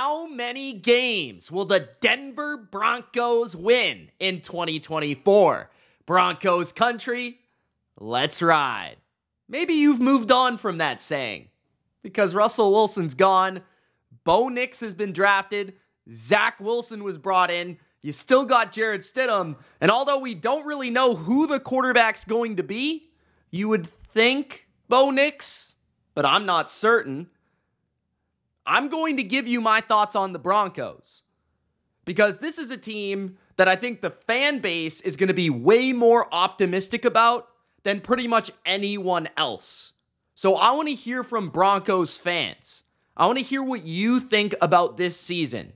How many games will the Denver Broncos win in 2024? Broncos country, let's ride. Maybe you've moved on from that saying because Russell Wilson's gone, Bo Nix has been drafted, Zach Wilson was brought in, you still got Jarrett Stidham, and although we don't really know who the quarterback's going to be, you would think Bo Nix, but I'm not certain. I'm going to give you my thoughts on the Broncos because this is a team that I think the fan base is going to be way more optimistic about than pretty much anyone else. So I want to hear from Broncos fans. I want to hear what you think about this season.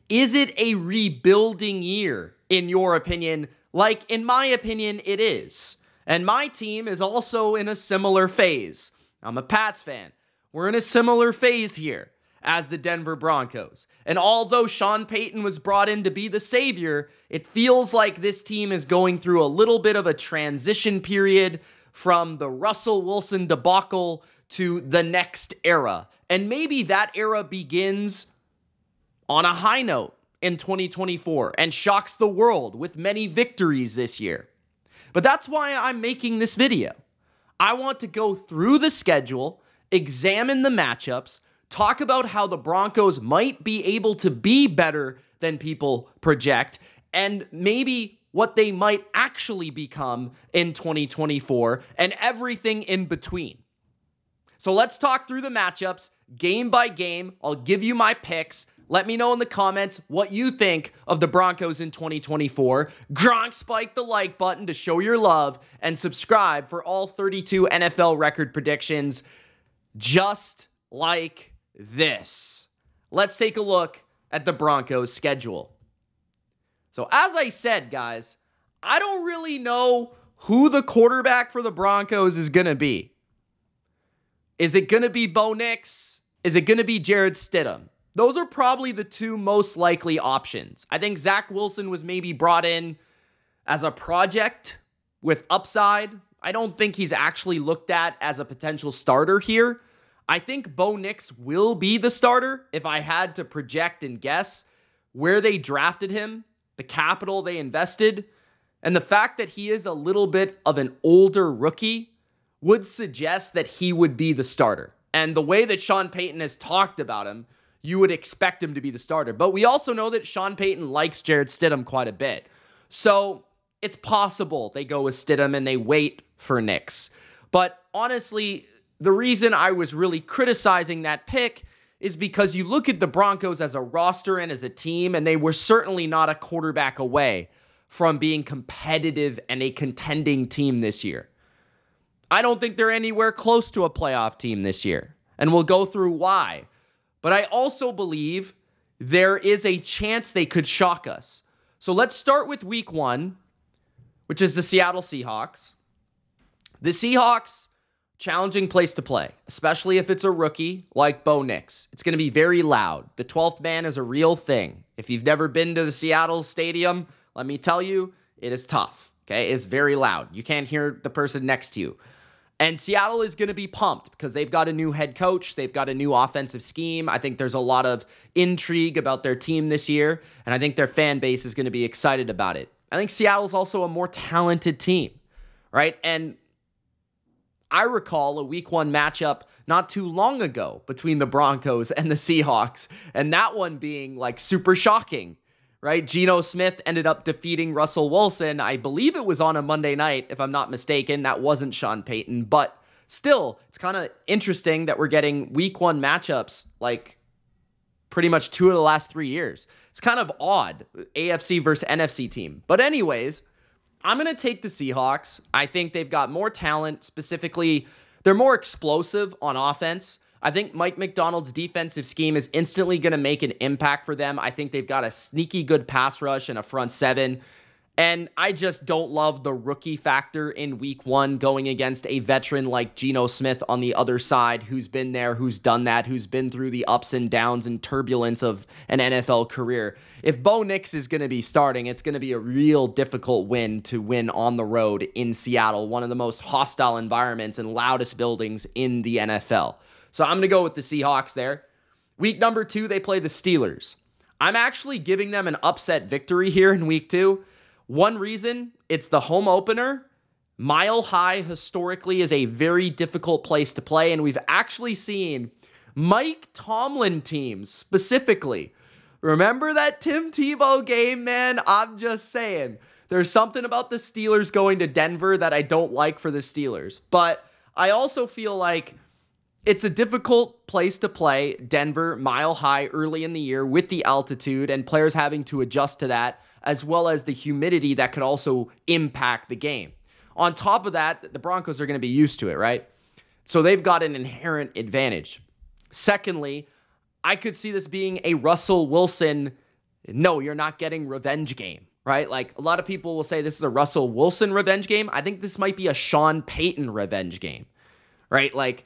Is it a rebuilding year, in your opinion? Like, in my opinion, it is. And my team is also in a similar phase. I'm a Pats fan. We're in a similar phase here as the Denver Broncos. And although Sean Payton was brought in to be the savior, it feels like this team is going through a little bit of a transition period from the Russell Wilson debacle to the next era. And maybe that era begins on a high note in 2024 and shocks the world with many victories this year. But that's why I'm making this video. I want to go through the schedule, examine the matchups, talk about how the Broncos might be able to be better than people project, and maybe what they might actually become in 2024, and everything in between. So let's talk through the matchups, game by game. I'll give you my picks. Let me know in the comments what you think of the Broncos in 2024. Gronk spike the like button to show your love, and subscribe for all 32 NFL record predictions just like this. Let's take a look at the Broncos schedule. So as I said, guys, I don't really know who the quarterback for the Broncos is going to be. Is it going to be Bo Nix? Is it going to be Jarrett Stidham? Those are probably the two most likely options. I think Zach Wilson was maybe brought in as a project with upside. I don't think he's actually looked at as a potential starter here. I think Bo Nix will be the starter if I had to project and guess where they drafted him, the capital they invested, and the fact that he is a little bit of an older rookie would suggest that he would be the starter. And the way that Sean Payton has talked about him, you would expect him to be the starter. But we also know that Sean Payton likes Jarrett Stidham quite a bit. So it's possible they go with Stidham and they wait for Nix. But honestly, the reason I was really criticizing that pick is because you look at the Broncos as a roster and as a team, and they were certainly not a quarterback away from being competitive and a contending team this year. I don't think they're anywhere close to a playoff team this year, and we'll go through why. But I also believe there is a chance they could shock us. So let's start with week 1, which is the Seattle Seahawks. The Seahawks, challenging place to play, especially if it's a rookie like Bo Nix. It's going to be very loud. The 12th man is a real thing. If you've never been to the Seattle Stadium, let me tell you, it is tough. Okay, it's very loud. You can't hear the person next to you. And Seattle is going to be pumped because they've got a new head coach. They've got a new offensive scheme. I think there's a lot of intrigue about their team this year, and I think their fan base is going to be excited about it. I think Seattle's also a more talented team, right? And I recall a week 1 matchup not too long ago between the Broncos and the Seahawks, and that one being like super shocking, right? Geno Smith ended up defeating Russell Wilson. I believe it was on a Monday night, if I'm not mistaken. That wasn't Sean Payton, but still, it's kind of interesting that we're getting week 1 matchups like pretty much 2 of the last 3 years. It's kind of odd, AFC versus NFC team. But anyways, I'm going to take the Seahawks. I think they've got more talent. Specifically, they're more explosive on offense. I think Mike McDonald's defensive scheme is instantly going to make an impact for them. I think they've got a sneaky good pass rush and a front seven. And I just don't love the rookie factor in week 1 going against a veteran like Geno Smith on the other side, who's been there, who's done that, who's been through the ups and downs and turbulence of an NFL career. If Bo Nix is going to be starting, it's going to be a real difficult win to win on the road in Seattle, one of the most hostile environments and loudest buildings in the NFL. So I'm going to go with the Seahawks there. Week number 2, they play the Steelers. I'm actually giving them an upset victory here in week 2. One reason, it's the home opener. Mile High historically is a very difficult place to play, and we've actually seen Mike Tomlin teams specifically. Remember that Tim Tebow game, man? I'm just saying. There's something about the Steelers going to Denver that I don't like for the Steelers. But I also feel like it's a difficult place to play, Denver, Mile High, early in the year with the altitude and players having to adjust to that, as well as the humidity that could also impact the game. On top of that, the Broncos are going to be used to it, right? So they've got an inherent advantage. Secondly, I could see this being a Russell Wilson, no, you're not getting revenge game, right? Like a lot of people will say this is a Russell Wilson revenge game. I think this might be a Sean Payton revenge game, right? Like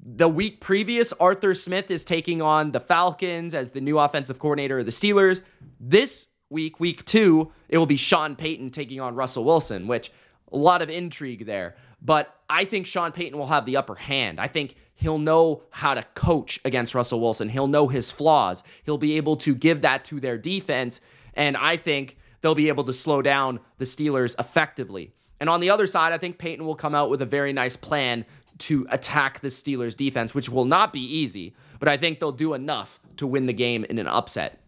the week previous, Arthur Smith is taking on the Falcons as the new offensive coordinator of the Steelers. This week, week 2, it will be Sean Payton taking on Russell Wilson, which a lot of intrigue there. But I think Sean Payton will have the upper hand. I think he'll know how to coach against Russell Wilson. He'll know his flaws. He'll be able to give that to their defense. And I think they'll be able to slow down the Steelers effectively. And on the other side, I think Payton will come out with a very nice plan to attack the Steelers defense, which will not be easy, but I think they'll do enough to win the game in an upset.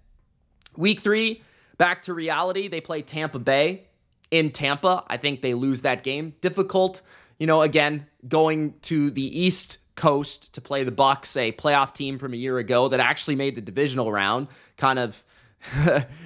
Week 3, back to reality. They play Tampa Bay in Tampa. I think they lose that game. Difficult, again, going to the East Coast to play the Bucs, a playoff team from a year ago that actually made the divisional round. Kind of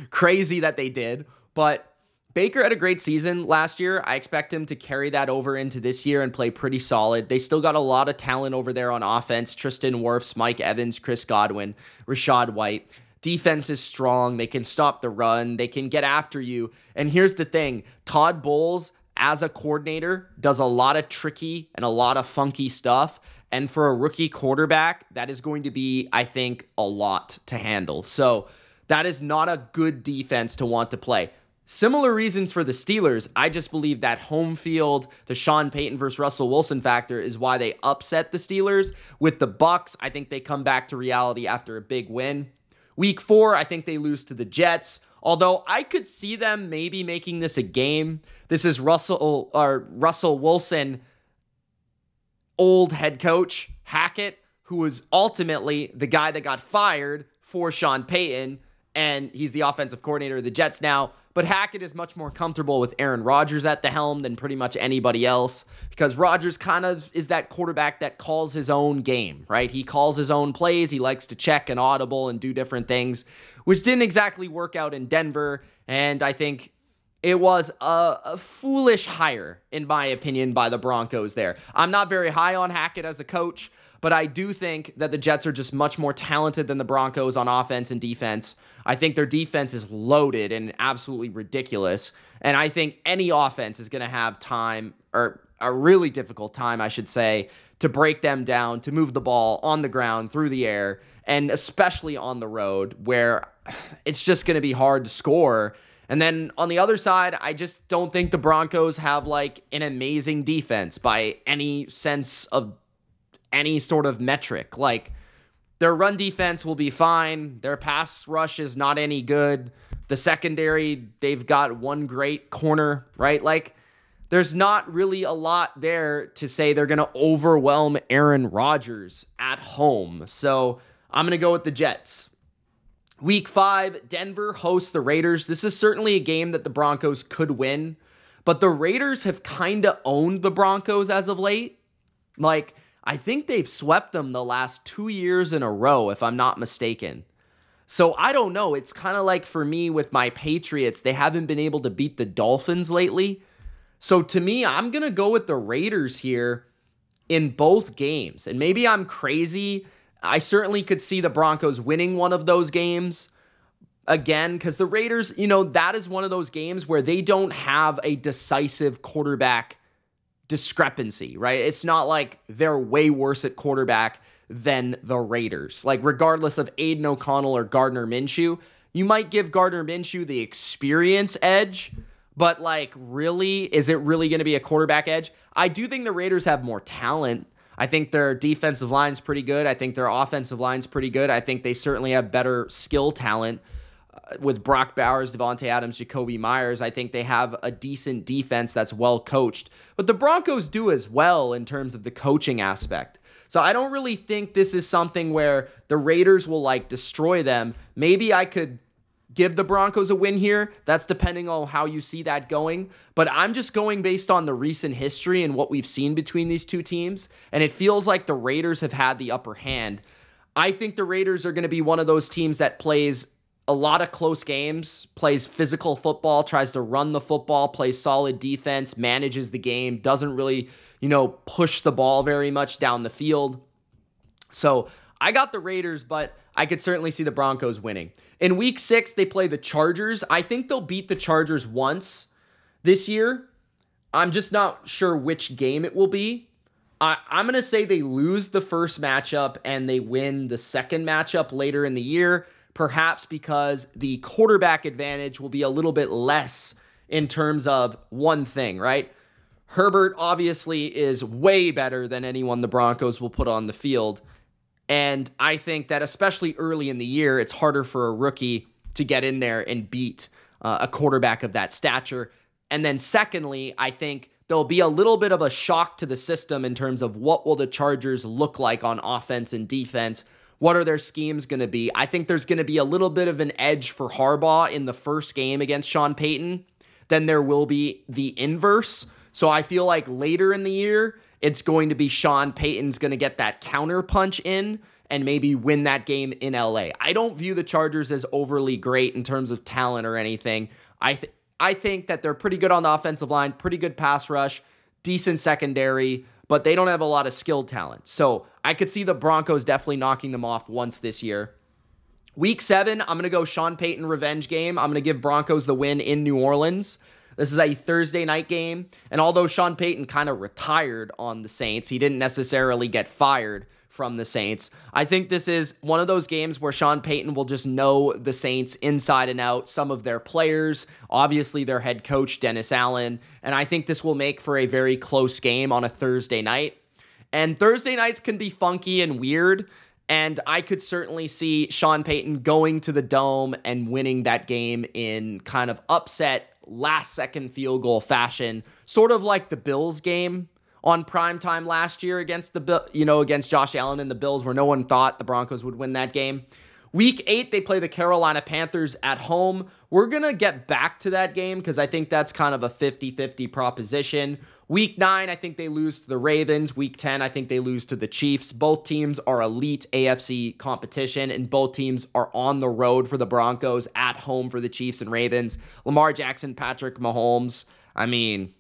crazy that they did, but Baker had a great season last year. I expect him to carry that over into this year and play pretty solid. They still got a lot of talent over there on offense. Tristan Wirfs, Mike Evans, Chris Godwin, Rachaad White. Defense is strong. They can stop the run. They can get after you. And here's the thing. Todd Bowles, as a coordinator, does a lot of tricky and a lot of funky stuff. And for a rookie quarterback, that is going to be, I think, a lot to handle. So that is not a good defense to want to play. Similar reasons for the Steelers. I just believe that home field, the Sean Payton versus Russell Wilson factor is why they upset the Steelers. With the Bucs, I think they come back to reality after a big win. Week 4, I think they lose to the Jets. Although I could see them maybe making this a game. This is Russell Wilson, old head coach, Hackett, who was ultimately the guy that got fired for Sean Payton, and he's the offensive coordinator of the Jets now. But Hackett is much more comfortable with Aaron Rodgers at the helm than pretty much anybody else, because Rodgers kind of is that quarterback that calls his own game, right? He calls his own plays. He likes to check and audible and do different things, which didn't exactly work out in Denver. And I think it was a foolish hire, in my opinion, by the Broncos there. I'm not very high on Hackett as a coach, but I do think that the Jets are just much more talented than the Broncos on offense and defense. I think their defense is loaded and absolutely ridiculous. And I think any offense is going to have time, or a really difficult time, I should say, to break them down, to move the ball on the ground, through the air, and especially on the road where it's just going to be hard to score. And then on the other side, I just don't think the Broncos have like an amazing defense by any sense of any sort of metric. Like, their run defense will be fine. Their pass rush is not any good. The secondary, they've got one great corner, right? Like, there's not really a lot there to say they're going to overwhelm Aaron Rodgers at home. So I'm going to go with the Jets. Week 5, Denver hosts the Raiders. This is certainly a game that the Broncos could win, but the Raiders have kind of owned the Broncos as of late. Like, I think they've swept them the last 2 years in a row, if I'm not mistaken. So I don't know. It's kind of like for me with my Patriots, they haven't been able to beat the Dolphins lately. So to me, I'm going to go with the Raiders here in both games. And maybe I'm crazy. I certainly could see the Broncos winning one of those games again, because the Raiders, that is one of those games where they don't have a decisive quarterback discrepancy, right? It's not like they're way worse at quarterback than the Raiders. Like, regardless of Aiden O'Connell or Gardner Minshew, you might give Gardner Minshew the experience edge, but like, really, is it really going to be a quarterback edge? I do think the Raiders have more talent. I think their defensive line's pretty good. I think their offensive line's pretty good. I think they certainly have better skill talent with Brock Bowers, Devontae Adams, Jacoby Myers. I think they have a decent defense that's well coached. But the Broncos do as well in terms of the coaching aspect. So I don't really think this is something where the Raiders will like destroy them. Maybe I could give the Broncos a win here. That's depending on how you see that going. But I'm just going based on the recent history and what we've seen between these two teams. And it feels like the Raiders have had the upper hand. I think the Raiders are going to be one of those teams that plays a lot of close games, plays physical football, tries to run the football, plays solid defense, manages the game, doesn't really, push the ball very much down the field. So I got the Raiders, but I could certainly see the Broncos winning. In week 6, they play the Chargers. I think they'll beat the Chargers once this year. I'm just not sure which game it will be. I'm going to say they lose the first matchup and they win the second matchup later in the year, perhaps because the quarterback advantage will be a little bit less in terms of one thing, right? Herbert obviously is way better than anyone the Broncos will put on the field. And I think that especially early in the year, it's harder for a rookie to get in there and beat a quarterback of that stature. And then secondly, I think there'll be a little bit of a shock to the system in terms of what will the Chargers look like on offense and defense. What are their schemes going to be? I think there's going to be a little bit of an edge for Harbaugh in the first game against Sean Payton. Then there will be the inverse. So I feel like later in the year, it's going to be Sean Payton's going to get that counter punch in and maybe win that game in LA. I don't view the Chargers as overly great in terms of talent or anything. I think that they're pretty good on the offensive line, pretty good pass rush, decent secondary, but they don't have a lot of skilled talent. So I could see the Broncos definitely knocking them off once this year. Week 7, I'm going to go Sean Payton revenge game. I'm going to give Broncos the win in New Orleans. This is a Thursday night game, and although Sean Payton kind of retired on the Saints, he didn't necessarily get fired from the Saints. I think this is one of those games where Sean Payton will just know the Saints inside and out, some of their players, obviously their head coach, Dennis Allen, and I think this will make for a very close game on a Thursday night. And Thursday nights can be funky and weird, and I could certainly see Sean Payton going to the Dome and winning that game in kind of upset, last-second field goal fashion, sort of like the Bills game on primetime last year against against Josh Allen and the Bills, where no one thought the Broncos would win that game. Week 8, they play the Carolina Panthers at home. We're going to get back to that game because I think that's kind of a 50-50 proposition. Week 9, I think they lose to the Ravens. Week 10, I think they lose to the Chiefs. Both teams are elite AFC competition, and both teams are on the road for the Broncos, at home for the Chiefs and Ravens. Lamar Jackson, Patrick Mahomes. I mean,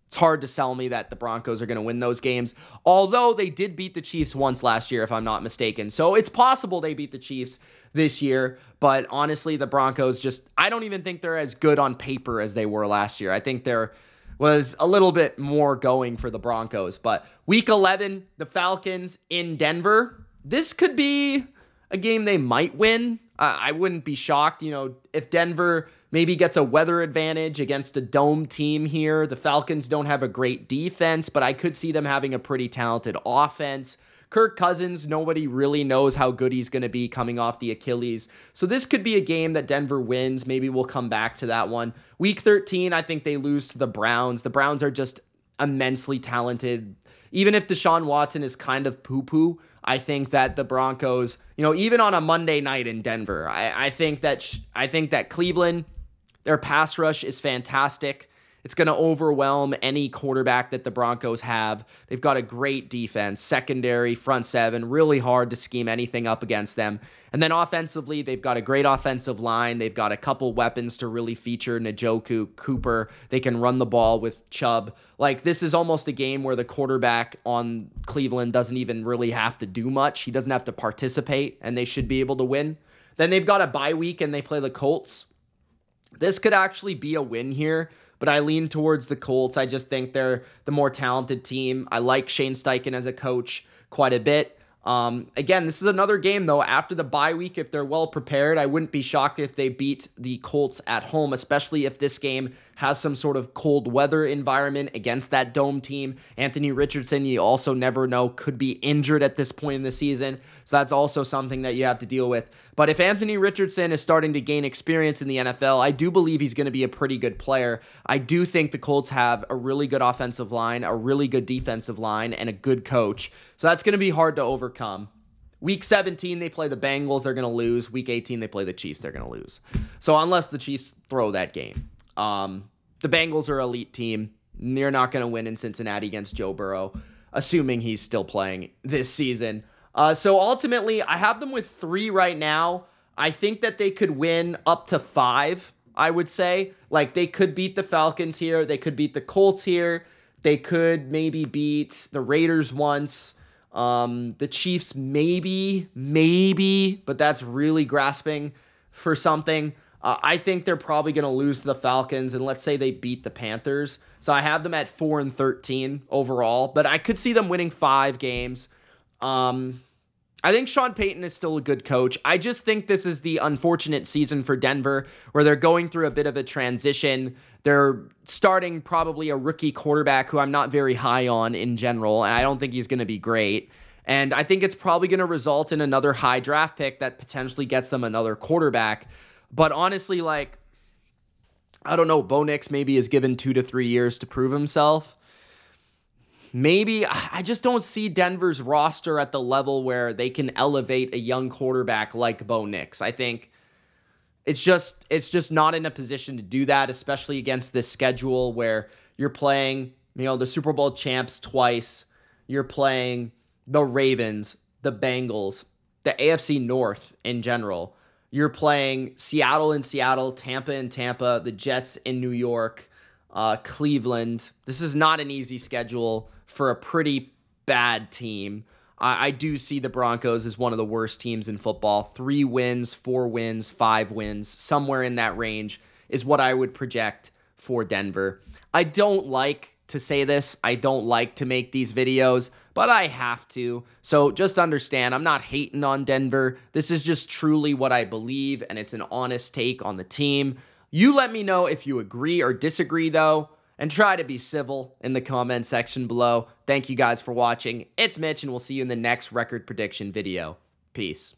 it's hard to sell me that the Broncos are going to win those games, although they did beat the Chiefs once last year, if I'm not mistaken. So it's possible they beat the Chiefs this year, but honestly, the Broncos I don't even think they're as good on paper as they were last year. I think there was a little bit more going for the Broncos. But week 11, the Falcons in Denver. This could be a game they might win. I wouldn't be shocked, if Denver maybe gets a weather advantage against a dome team here. The Falcons don't have a great defense, but I could see them having a pretty talented offense. Kirk Cousins, nobody really knows how good he's going to be coming off the Achilles. So this could be a game that Denver wins. Maybe we'll come back to that one. Week 13, I think they lose to the Browns. The Browns are just immensely talented. Even if Deshaun Watson is kind of poo-poo, I think that the Broncos, even on a Monday night in Denver, I think that Cleveland, their pass rush is fantastic. It's going to overwhelm any quarterback that the Broncos have. They've got a great defense, secondary, front seven, really hard to scheme anything up against them. And then offensively, they've got a great offensive line. They've got a couple weapons to really feature Njoku, Cooper. They can run the ball with Chubb. This is almost a game where the quarterback on Cleveland doesn't even really have to do much. He doesn't have to participate, and they should be able to win. Then they've got a bye week, and they play the Colts. This could actually be a win here, but I lean towards the Colts. I just think they're the more talented team. I like Shane Steichen as a coach quite a bit. Again, this is another game, though, after the bye week. If they're well prepared, I wouldn't be shocked if they beat the Colts at home, especially if this game has some sort of cold weather environment against that dome team. Anthony Richardson, you also never know, could be injured at this point in the season, so that's also something that you have to deal with. But if Anthony Richardson is starting to gain experience in the NFL, I do believe he's going to be a pretty good player. I do think the Colts have a really good offensive line, a really good defensive line, and a good coach. So that's going to be hard to overcome. Week 17, they play the Bengals, they're going to lose. Week 18, they play the Chiefs, they're going to lose. So unless the Chiefs throw that game. The Bengals are an elite team. They're not going to win in Cincinnati against Joe Burrow, assuming he's still playing this season. So ultimately, I have them with 3 right now. I think that they could win up to 5, I would say. Like, they could beat the Falcons here. They could beat the Colts here. They could maybe beat the Raiders once. The Chiefs maybe, but that's really grasping for something. I think they're probably going to lose to the Falcons, and let's say they beat the Panthers. So I have them at 4-13 overall, but I could see them winning 5 games. I think Sean Payton is still a good coach. I just think this is the unfortunate season for Denver where they're going through a bit of a transition. They're starting probably a rookie quarterback who I'm not very high on in general, and I don't think he's going to be great. And I think it's probably going to result in another high draft pick that potentially gets them another quarterback. But honestly, like, I don't know, Bo Nix maybe is given 2 to 3 years to prove himself. Maybe, I just don't see Denver's roster at the level where they can elevate a young quarterback like Bo Nix. I think it's just not in a position to do that, especially against this schedule where you're playing, the Super Bowl champs twice. You're playing the Ravens, the Bengals, the AFC North in general. You're playing Seattle in Seattle, Tampa in Tampa, the Jets in New York, Cleveland. This is not an easy schedule for a pretty bad team. I do see the Broncos as one of the worst teams in football. 3 wins, 4 wins, 5 wins, somewhere in that range is what I would project for Denver. I don't like to say this. I don't like to make these videos, but I have to. So just understand, I'm not hating on Denver. This is just truly what I believe, and it's an honest take on the team. You let me know if you agree or disagree, though, and try to be civil in the comment section below. Thank you guys for watching. It's Mitch, and we'll see you in the next record prediction video. Peace.